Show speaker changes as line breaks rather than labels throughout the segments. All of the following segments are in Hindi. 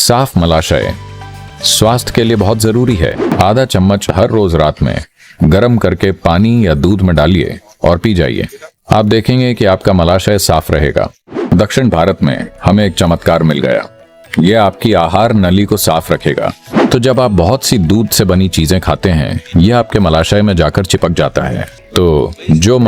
साफ मलाशय स्वास्थ्य के लिए बहुत जरूरी है। आधा चम्मच हर रोज रात में गर्म करके पानी या दूध में डालिए और पी जाइए। आप देखेंगे कि आपका मलाशय साफ रहेगा। दक्षिण भारत में हमें एक चमत्कार मिल गया। यह आपकी आहार नली को साफ रखेगा। तो जब आप बहुत सी दूध से बनी चीजें खाते हैं, यह आपके मलाशय में जाकर चिपक जाता है। तो जो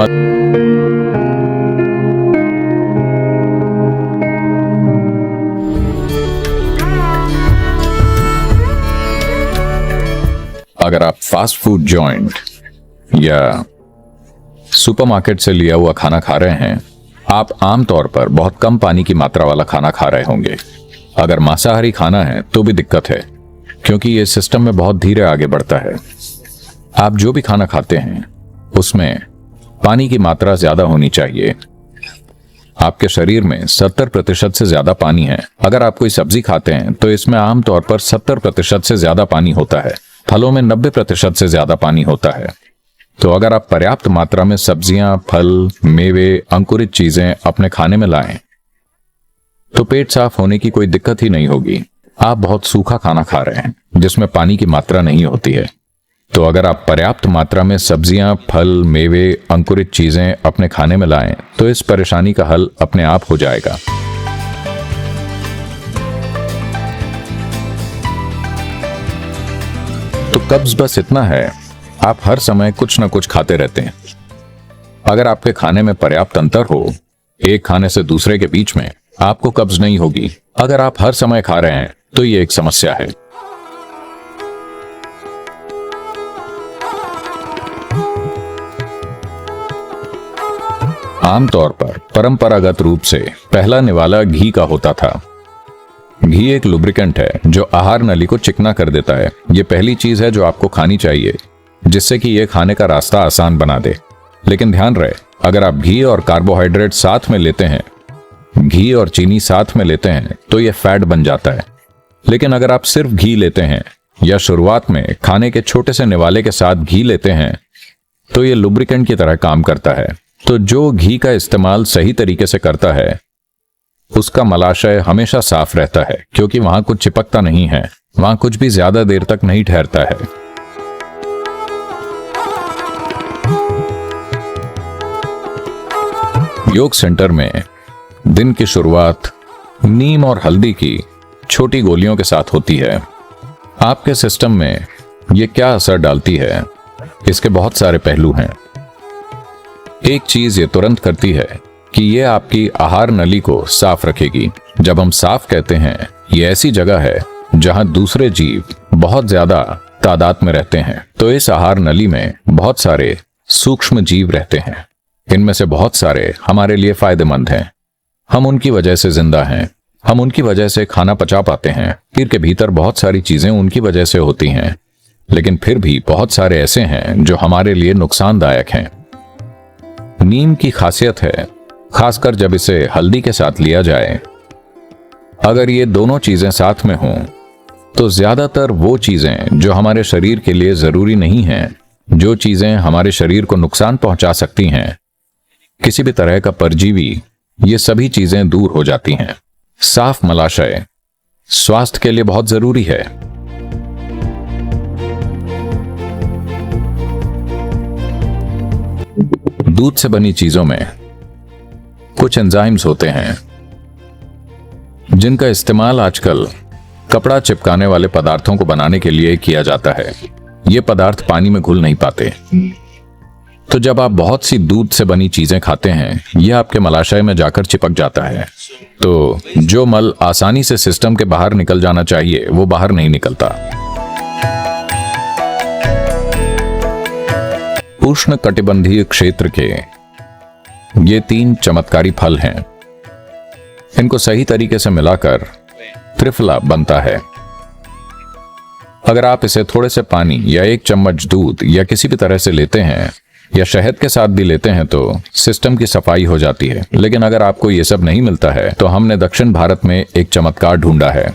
अगर आप फास्ट फूड जॉइंट या सुपरमार्केट से लिया हुआ खाना खा रहे हैं, आप आमतौर पर बहुत कम पानी की मात्रा वाला खाना खा रहे होंगे। अगर मांसाहारी खाना है तो भी दिक्कत है, क्योंकि ये सिस्टम में बहुत धीरे आगे बढ़ता है। आप जो भी खाना खाते हैं उसमें पानी की मात्रा ज्यादा होनी चाहिए। आपके शरीर में 70% से ज्यादा पानी है। अगर आप कोई सब्जी खाते हैं तो इसमें आमतौर पर 70% से ज्यादा पानी होता है। फलों में 90% से ज्यादा पानी होता है। तो अगर आप पर्याप्त मात्रा में सब्जियां, फल, मेवे, अंकुरित चीजें अपने खाने में लाएं, तो पेट साफ होने की कोई दिक्कत ही नहीं होगी। आप बहुत सूखा खाना खा रहे हैं जिसमें पानी की मात्रा नहीं होती है। तो अगर आप पर्याप्त मात्रा में सब्जियां, फल, मेवे, अंकुरित चीजें अपने खाने में लाएं, तो इस परेशानी का हल अपने आप हो जाएगा। तो कब्ज बस इतना है, आप हर समय कुछ न कुछ खाते रहते हैं। अगर आपके खाने में पर्याप्त अंतर हो, एक खाने से दूसरे के बीच में, आपको कब्ज नहीं होगी। अगर आप हर समय खा रहे हैं तो ये एक समस्या है। आमतौर पर परंपरागत रूप से पहला निवाला घी का होता था। घी एक लुब्रिकेंट है जो आहार नली को चिकना कर देता है। यह पहली चीज है जो आपको खानी चाहिए, जिससे कि यह खाने का रास्ता आसान बना दे। लेकिन ध्यान रहे, अगर आप घी और कार्बोहाइड्रेट साथ में लेते हैं, घी और चीनी साथ में लेते हैं, तो यह फैट बन जाता है। लेकिन अगर आप सिर्फ घी लेते हैं या शुरुआत में खाने के छोटे से निवाले के साथ घी लेते हैं, तो यह लुब्रिकेंट की तरह काम करता है। तो जो घी का इस्तेमाल सही तरीके से करता है, उसका मलाशय हमेशा साफ रहता है, क्योंकि वहां कुछ चिपकता नहीं है, वहां कुछ भी ज्यादा देर तक नहीं ठहरता है। योग सेंटर में दिन की शुरुआत नीम और हल्दी की छोटी गोलियों के साथ होती है। आपके सिस्टम में यह क्या असर डालती है, इसके बहुत सारे पहलू हैं। एक चीज ये तुरंत करती है कि यह आपकी आहार नली को साफ रखेगी। जब हम साफ कहते हैं, यह ऐसी जगह है जहां दूसरे जीव बहुत ज्यादा तादाद में रहते हैं। तो इस आहार नली में बहुत सारे सूक्ष्म जीव रहते हैं। इनमें से बहुत सारे हमारे लिए फायदेमंद हैं। हम उनकी वजह से जिंदा हैं। हम उनकी वजह से खाना पचा पाते हैं। शरीर के भीतर बहुत सारी चीजें उनकी वजह से होती हैं, लेकिन फिर भी बहुत सारे ऐसे हैं जो हमारे लिए नुकसानदायक हैं। नीम की खासियत है, खासकर जब इसे हल्दी के साथ लिया जाए, अगर ये दोनों चीजें साथ में हों, तो ज्यादातर वो चीजें जो हमारे शरीर के लिए जरूरी नहीं हैं, जो चीजें हमारे शरीर को नुकसान पहुंचा सकती हैं, किसी भी तरह का परजीवी, ये सभी चीजें दूर हो जाती हैं। साफ मलाशय स्वास्थ्य के लिए बहुत जरूरी है। दूध से बनी चीजों में कुछ एंजाइम्स होते हैं जिनका इस्तेमाल आजकल कपड़ा चिपकाने वाले पदार्थों को बनाने के लिए किया जाता है। ये पदार्थ पानी में घुल नहीं पाते। तो जब आप बहुत सी दूध से बनी चीजें खाते हैं, यह आपके मलाशय में जाकर चिपक जाता है। तो जो मल आसानी से सिस्टम के बाहर निकल जाना चाहिए, वो बाहर नहीं निकलता। उष्ण कटिबंधीय क्षेत्र के ये 3 चमत्कारी फल हैं। इनको सही तरीके से मिलाकर त्रिफला बनता है। अगर आप इसे थोड़े से पानी या 1 चम्मच दूध या किसी भी तरह से लेते हैं, या शहद के साथ भी लेते हैं, तो सिस्टम की सफाई हो जाती है। लेकिन अगर आपको यह सब नहीं मिलता है, तो हमने दक्षिण भारत में एक चमत्कार ढूंढा है।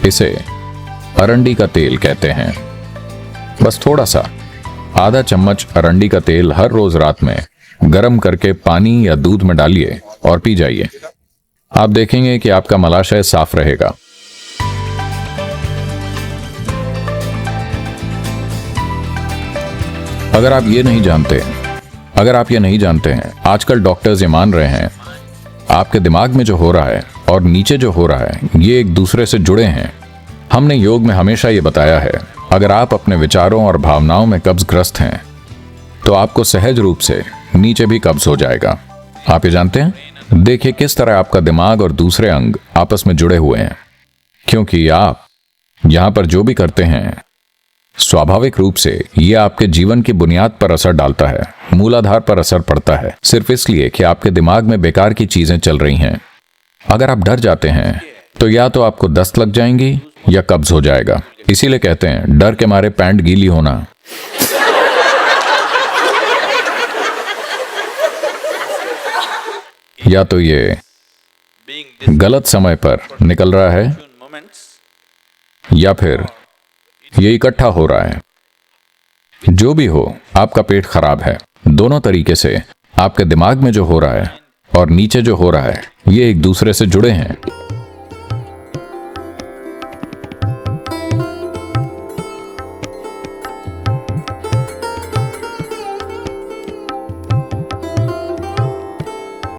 इसे अरंडी का तेल कहते हैं। बस थोड़ा सा आधा चम्मच अरंडी का तेल हर रोज रात में गर्म करके पानी या दूध में डालिए और पी जाइए। आप देखेंगे कि आपका मलाशय साफ रहेगा। अगर आप ये नहीं जानते हैं, आजकल डॉक्टर्स ये मान रहे हैं आपके दिमाग में जो हो रहा है और नीचे जो हो रहा है ये एक दूसरे से जुड़े हैं। हमने योग में हमेशा ये बताया है, अगर आप अपने विचारों और भावनाओं में कब्जग्रस्त हैं तो आपको सहज रूप से नीचे भी कब्ज हो जाएगा। आप ये जानते हैं? देखिए किस तरह आपका दिमाग और दूसरे अंग आपस में जुड़े हुए हैं, क्योंकि आप यहां पर जो भी करते हैं स्वाभाविक रूप से यह आपके जीवन की बुनियाद पर असर डालता है, मूलाधार पर असर पड़ता है, सिर्फ इसलिए कि आपके दिमाग में बेकार की चीजें चल रही हैं। अगर आप डर जाते हैं तो या तो आपको दस्त लग जाएंगी या कब्ज हो जाएगा। इसीलिए कहते हैं डर के मारे पैंट गीली होना। या तो ये गलत समय पर निकल रहा है या फिर ये इकट्ठा हो रहा है। जो भी हो, आपका पेट खराब है। दोनों तरीके से आपके दिमाग में जो हो रहा है और नीचे जो हो रहा है ये एक दूसरे से जुड़े हैं।